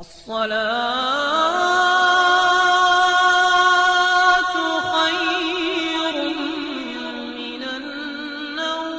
الصلاة خير من النوم۔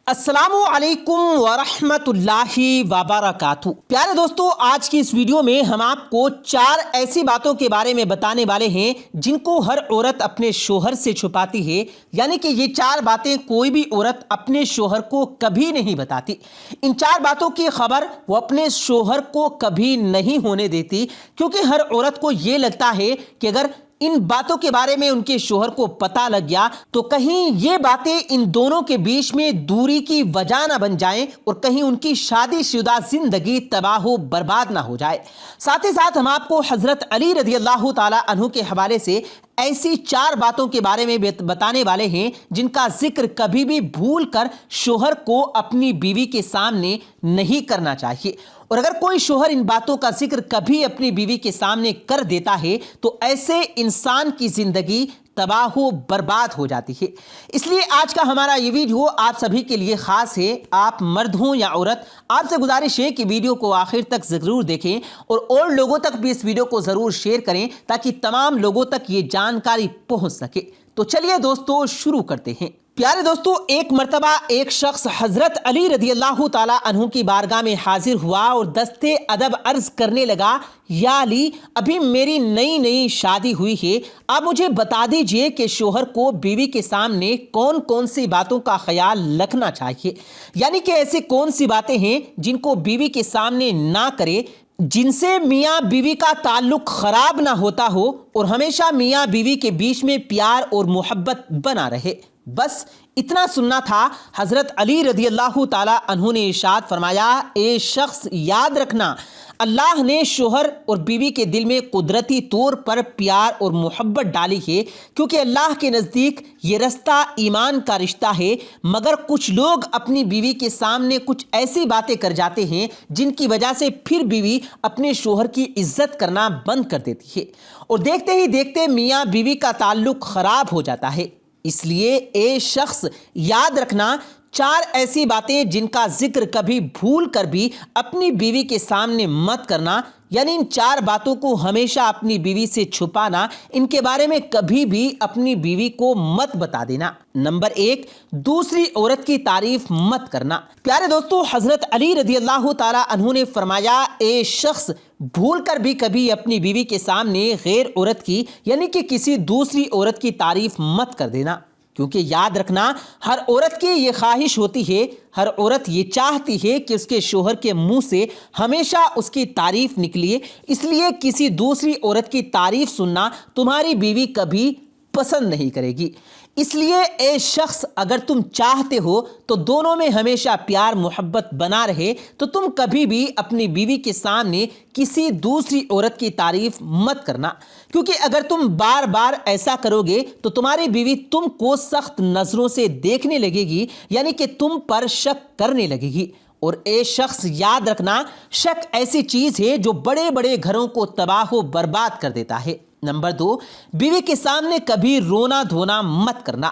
السلام علیکم ورحمۃ اللہ وبرکاتہ۔ پیارے دوستو، آج کی اس ویڈیو میں ہم آپ کو 4 ایسی باتوں کے بارے میں بتانے والے ہیں جن کو ہر عورت اپنے شوہر سے چھپاتی ہے، یعنی کہ یہ 4 باتیں کوئی بھی عورت اپنے شوہر کو کبھی نہیں بتاتی۔ ان 4 باتوں کی خبر وہ اپنے شوہر کو کبھی نہیں ہونے دیتی، کیونکہ ہر عورت کو یہ لگتا ہے کہ اگر ان باتوں کے بارے میں ان کے شوہر کو پتہ لگ گیا تو کہیں یہ باتیں ان دونوں کے بیچ میں دوری کی وجہ نہ بن جائیں اور کہیں ان کی شادی شدہ زندگی تباہ و برباد نہ ہو جائے۔ ساتھ ہی ساتھ ہم آپ کو حضرت علی رضی اللہ تعالی عنہ کے حوالے سے ایسی 4 باتوں کے بارے میں بتانے والے ہیں جن کا ذکر کبھی بھی بھول کر شوہر کو اپنی بیوی کے سامنے نہیں کرنا چاہیے، اور اگر کوئی شوہر ان باتوں کا ذکر کبھی اپنی بیوی کے سامنے کر دیتا ہے تو ایسے انسان کی زندگی تباہ و برباد ہو جاتی ہے۔ اس لیے آج کا ہمارا یہ ویڈیو آپ سبھی کے لیے خاص ہے۔ آپ مرد ہوں یا عورت، آپ سے گزارش ہے کہ ویڈیو کو آخر تک ضرور دیکھیں اور لوگوں تک بھی اس ویڈیو کو ضرور شیئر کریں تاکہ تمام لوگوں تک یہ جانکاری پہنچ سکے۔ تو چلیے دوستو شروع کرتے ہیں۔ پیارے دوستو، ایک مرتبہ ایک شخص حضرت علی رضی اللہ تعالی عنہ کی بارگاہ میں حاضر ہوا اور دستے ادب عرض کرنے لگا، یا علی، ابھی میری نئی شادی ہوئی ہے، آپ مجھے بتا دیجئے کہ شوہر کو بیوی کے سامنے کون کون سی باتوں کا خیال رکھنا چاہیے، یعنی کہ ایسی کون سی باتیں ہیں جن کو بیوی کے سامنے نہ کرے، جن سے میاں بیوی کا تعلق خراب نہ ہوتا ہو اور ہمیشہ میاں بیوی کے بیچ میں پیار اور محبت بنا رہے۔ بس اتنا سننا تھا۔ حضرت علی رضی اللہ تعالی عنہ نے ارشاد فرمایا، اے شخص، یاد رکھنا، اللہ نے شوہر اور بیوی کے دل میں قدرتی طور پر پیار اور محبت ڈالی ہے، کیونکہ اللہ کے نزدیک یہ رشتہ ایمان کا رشتہ ہے، مگر کچھ لوگ اپنی بیوی کے سامنے کچھ ایسی باتیں کر جاتے ہیں جن کی وجہ سے پھر بیوی اپنے شوہر کی عزت کرنا بند کر دیتی ہے اور دیکھتے ہی دیکھتے میاں بیوی کا تعلق خراب ہو جاتا ہے۔ اس لیے اے شخص، یاد رکھنا 4 ایسی باتیں جن کا ذکر کبھی بھول کر بھی اپنی بیوی کے سامنے مت کرنا، یعنی ان 4 باتوں کو ہمیشہ اپنی بیوی سے چھپانا، ان کے بارے میں کبھی بھی اپنی بیوی کو مت بتا دینا۔ نمبر 1، دوسری عورت کی تعریف مت کرنا۔ پیارے دوستو، حضرت علی رضی اللہ تعالی عنہ نے فرمایا، اے شخص، بھول کر بھی کبھی اپنی بیوی کے سامنے غیر عورت کی یعنی کہ کسی دوسری عورت کی تعریف مت کر دینا، کیونکہ یاد رکھنا، ہر عورت کی یہ خواہش ہوتی ہے، ہر عورت یہ چاہتی ہے کہ اس کے شوہر کے منہ سے ہمیشہ اس کی تعریف نکلیے، اس لیے کسی دوسری عورت کی تعریف سننا تمہاری بیوی کبھی پسند نہیں کرے گی۔ اس لیے اے شخص، اگر تم چاہتے ہو تو دونوں میں ہمیشہ پیار محبت بنا رہے تو تم کبھی بھی اپنی بیوی کے سامنے کسی دوسری عورت کی تعریف مت کرنا، کیونکہ اگر تم بار بار ایسا کرو گے تو تمہاری بیوی تم کو سخت نظروں سے دیکھنے لگے گی، یعنی کہ تم پر شک کرنے لگے گی۔ اور اے شخص، یاد رکھنا، شک ایسی چیز ہے جو بڑے بڑے گھروں کو تباہ و برباد کر دیتا ہے۔ نمبر 2، بیوی کے سامنے کبھی رونا دھونا مت کرنا۔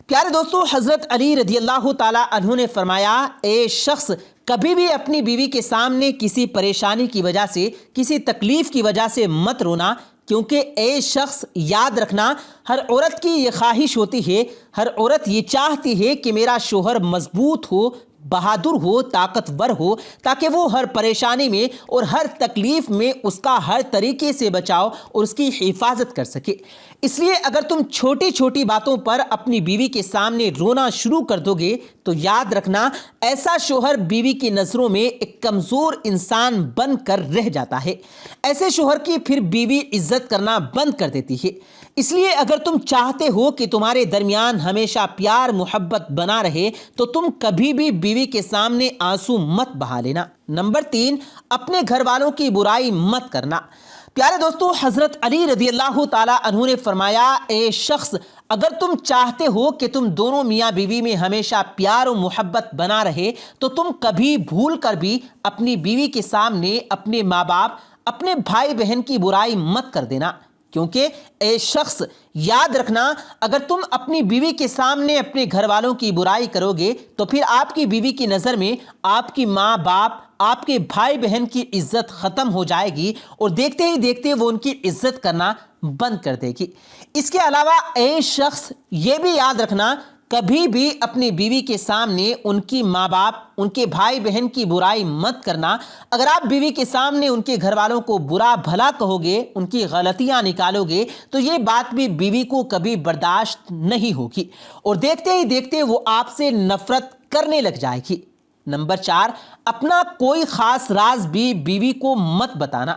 پیارے دوستو، حضرت علی رضی اللہ تعالی عنہ نے فرمایا، اے شخص، کبھی بھی اپنی بیوی کے سامنے کسی پریشانی کی وجہ سے، کسی تکلیف کی وجہ سے مت رونا، کیونکہ اے شخص، یاد رکھنا، ہر عورت کی یہ خواہش ہوتی ہے، ہر عورت یہ چاہتی ہے کہ میرا شوہر مضبوط ہو، بہادر ہو، طاقتور ہو، تاکہ وہ ہر پریشانی میں اور ہر تکلیف میں اس کا ہر طریقے سے بچاؤ اور اس کی حفاظت کر سکے۔ اس لیے اگر تم چھوٹی چھوٹی باتوں پر اپنی بیوی کے سامنے رونا شروع کر دو گے تو یاد رکھنا، ایسا شوہر بیوی کی نظروں میں ایک کمزور انسان بن کر رہ جاتا ہے۔ ایسے شوہر کی پھر بیوی عزت کرنا بند کر دیتی ہے۔ اس لیے اگر تم چاہتے ہو کہ تمہارے درمیان ہمیشہ پیار محبت بنا رہے تو تم کبھی بھی بیوی کے سامنے آنسو مت بہا لینا۔ نمبر 3، اپنے گھر والوں کی برائی مت کرنا۔ پیارے دوستو، حضرت علی رضی اللہ تعالی عنہ نے فرمایا، اے شخص، اگر تم چاہتے ہو کہ تم دونوں میاں بیوی میں ہمیشہ پیار و محبت بنا رہے تو تم کبھی بھول کر بھی اپنی بیوی کے سامنے اپنے ماں باپ، اپنے بھائی بہن کی برائی مت کر دینا، کیونکہ اے شخص، یاد رکھنا، اگر تم اپنی بیوی کے سامنے اپنے گھر والوں کی برائی کرو گے تو پھر آپ کی بیوی کی نظر میں آپ کی ماں باپ، آپ کے بھائی بہن کی عزت ختم ہو جائے گی اور دیکھتے ہی دیکھتے وہ ان کی عزت کرنا بند کر دے گی۔ اس کے علاوہ اے شخص یہ بھی یاد رکھنا، کبھی بھی اپنی بیوی کے سامنے ان کی ماں باپ، ان کے بھائی بہن کی برائی مت کرنا۔ اگر آپ بیوی کے سامنے ان کے گھر والوں کو برا بھلا کہو گے، ان کی غلطیاں نکالو گے، تو یہ بات بھی بیوی کو کبھی برداشت نہیں ہوگی اور دیکھتے ہی دیکھتے وہ آپ سے نفرت کرنے لگ جائے گی۔ نمبر 4، اپنا کوئی خاص راز بھی بیوی کو مت بتانا۔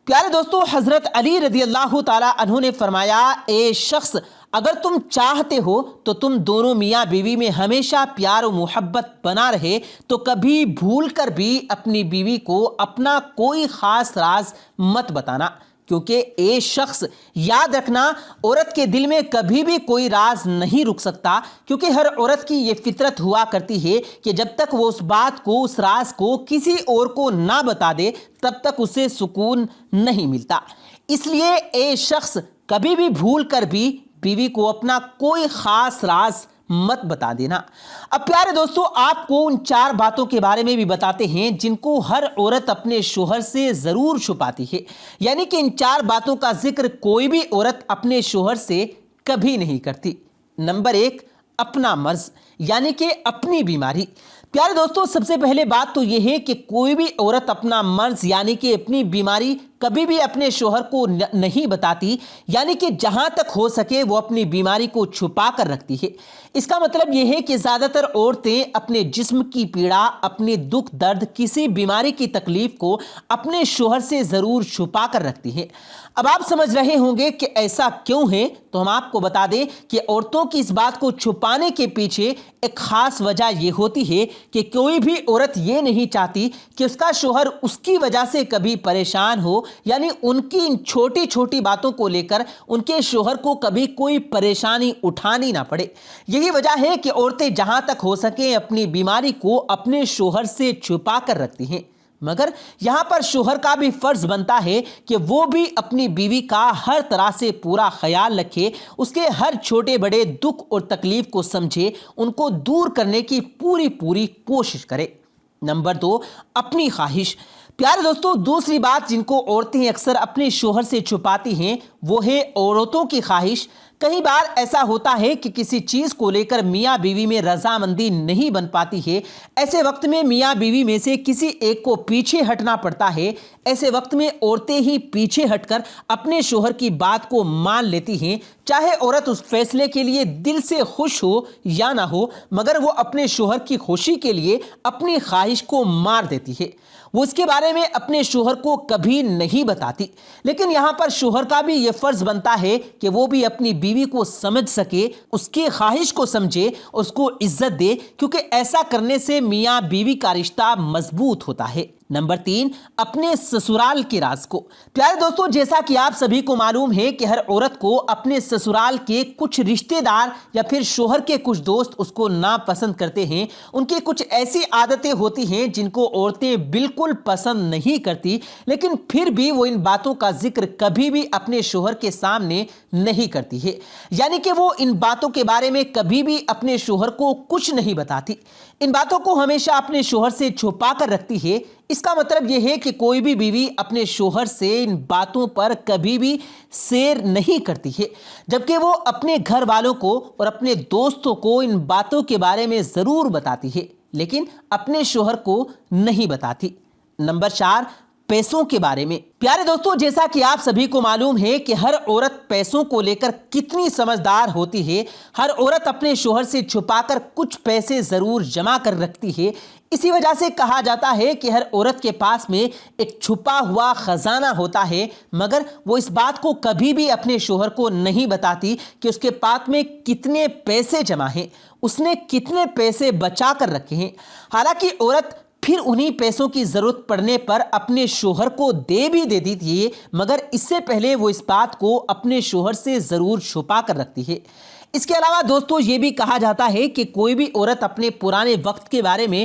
پیارے دوستو، حضرت علی رضی اللہ تعالیٰ عنہ نے فرمایا، اے شخص، اگر تم چاہتے ہو تو تم دونوں میاں بیوی میں ہمیشہ پیار و محبت بنا رہے تو کبھی بھول کر بھی اپنی بیوی کو اپنا کوئی خاص راز مت بتانا، کیونکہ اے شخص یاد رکھنا، عورت کے دل میں کبھی بھی کوئی راز نہیں رک سکتا، کیونکہ ہر عورت کی یہ فطرت ہوا کرتی ہے کہ جب تک وہ اس بات کو، اس راز کو کسی اور کو نہ بتا دے تب تک اسے سکون نہیں ملتا۔ اس لیے اے شخص کبھی بھی بھول کر بھی بیوی کو اپنا کوئی خاص راز مت بتا دینا۔ اب پیارے دوستو، آپ کو ان 4 باتوں کے بارے میں بھی بتاتے ہیں جن کو ہر عورت اپنے شوہر سے ضرور چھپاتی ہے، یعنی کہ ان 4 باتوں کا ذکر کوئی بھی عورت اپنے شوہر سے کبھی نہیں کرتی۔ نمبر 1، اپنا مرض، یعنی کہ اپنی بیماری۔ پیارے دوستو، سب سے پہلے بات تو یہ ہے کہ کوئی بھی عورت اپنا مرض یعنی کہ اپنی بیماری کبھی بھی اپنے شوہر کو نہیں بتاتی، یعنی کہ جہاں تک ہو سکے وہ اپنی بیماری کو چھپا کر رکھتی ہے۔ اس کا مطلب یہ ہے کہ زیادہ تر عورتیں اپنے جسم کی پیڑا، اپنے دکھ درد، کسی بیماری کی تکلیف کو اپنے شوہر سے ضرور چھپا کر رکھتی ہیں۔ اب آپ سمجھ رہے ہوں گے کہ ایسا کیوں ہے، تو ہم آپ کو بتا دیں کہ عورتوں کی اس بات کو چھپانے کے پیچھے ایک خاص وجہ یہ ہوتی ہے کہ کوئی بھی عورت یہ نہیں چاہتی کہ اس کا شوہر اس کی وجہ سے کبھی پریشان ہو، یعنی ان کی ان چھوٹی چھوٹی باتوں کو لے کر ان کے شوہر کو کبھی کوئی پریشانی اٹھانی نہ پڑے۔ یہی وجہ ہے کہ عورتیں جہاں تک ہو سکیں اپنی بیماری کو اپنے شوہر سے چھپا کر رکھتی ہیں، مگر یہاں پر شوہر کا بھی فرض بنتا ہے کہ وہ بھی اپنی بیوی کا ہر طرح سے پورا خیال رکھے، اس کے ہر چھوٹے بڑے دکھ اور تکلیف کو سمجھے، ان کو دور کرنے کی پوری کوشش کرے۔ نمبر 2، اپنی خواہش۔ پیارے دوستو، دوسری بات جن کو عورتیں اکثر اپنے شوہر سے چھپاتی ہیں وہ ہے عورتوں کی خواہش۔ کئی بار ایسا ہوتا ہے کہ کسی چیز کو لے کر میاں بیوی میں رضامندی نہیں بن پاتی ہے، ایسے وقت میں میاں بیوی میں سے کسی ایک کو پیچھے ہٹنا پڑتا ہے۔ ایسے وقت میں عورتیں ہی پیچھے ہٹ کر اپنے شوہر کی بات کو مان لیتی ہیں، چاہے عورت اس فیصلے کے لیے دل سے خوش ہو یا نہ ہو، مگر وہ اپنے شوہر کی خوشی کے لیے اپنی خواہش کو مار دیتی ہے۔ وہ اس کے بارے میں اپنے شوہر کو کبھی نہیں بتاتی، لیکن یہاں پر شوہر کا بھی یہ فرض بنتا ہے کہ وہ بھی اپنی بیوی کو سمجھ سکے، اس کی خواہش کو سمجھے، اس کو عزت دے، کیونکہ ایسا کرنے سے میاں بیوی کا رشتہ مضبوط ہوتا ہے۔ نمبر 3، اپنے سسرال کے راز کو۔ پیارے دوستو، جیسا کہ آپ سبھی کو معلوم ہے کہ ہر عورت کو اپنے سسرال کے کچھ رشتہ دار یا پھر شوہر کے کچھ دوست اس کو ناپسند کرتے ہیں، ان کی کچھ ایسی عادتیں ہوتی ہیں جن کو عورتیں بالکل پسند نہیں کرتی، لیکن پھر بھی وہ ان باتوں کا ذکر کبھی بھی اپنے شوہر کے سامنے نہیں کرتی ہے، یعنی کہ وہ ان باتوں کے بارے میں کبھی بھی اپنے شوہر کو کچھ نہیں بتاتی، ان باتوں کو ہمیشہ اپنے شوہر سے چھپا کر رکھتی ہے۔ اس کا مطلب یہ ہے کہ کوئی بھی بیوی اپنے شوہر سے ان باتوں پر کبھی بھی سیر نہیں کرتی ہے، جبکہ وہ اپنے گھر والوں کو اور اپنے دوستوں کو ان باتوں کے بارے میں ضرور بتاتی ہے، لیکن اپنے شوہر کو نہیں بتاتی۔ نمبر 4، پیسوں کے بارے میں۔ پیارے دوستو، جیسا کہ آپ سبھی کو معلوم ہے کہ ہر عورت پیسوں کو لے کر کتنی سمجھدار ہوتی ہے، ہر عورت اپنے شوہر سے چھپا کر کچھ پیسے ضرور جمع کر رکھتی ہے۔ اسی وجہ سے کہا جاتا ہے کہ ہر عورت کے پاس میں ایک چھپا ہوا خزانہ ہوتا ہے، مگر وہ اس بات کو کبھی بھی اپنے شوہر کو نہیں بتاتی کہ اس کے پاس میں کتنے پیسے جمع ہیں، اس نے کتنے پیسے بچا کر رکھے ہیں۔ حالانکہ عورت پھر انہی پیسوں کی ضرورت پڑنے پر اپنے شوہر کو دے دیتی تھی، مگر اس سے پہلے وہ اس بات کو اپنے شوہر سے ضرور چھپا کر رکھتی ہے۔ اس کے علاوہ دوستو، یہ بھی کہا جاتا ہے کہ کوئی بھی عورت اپنے پرانے وقت کے بارے میں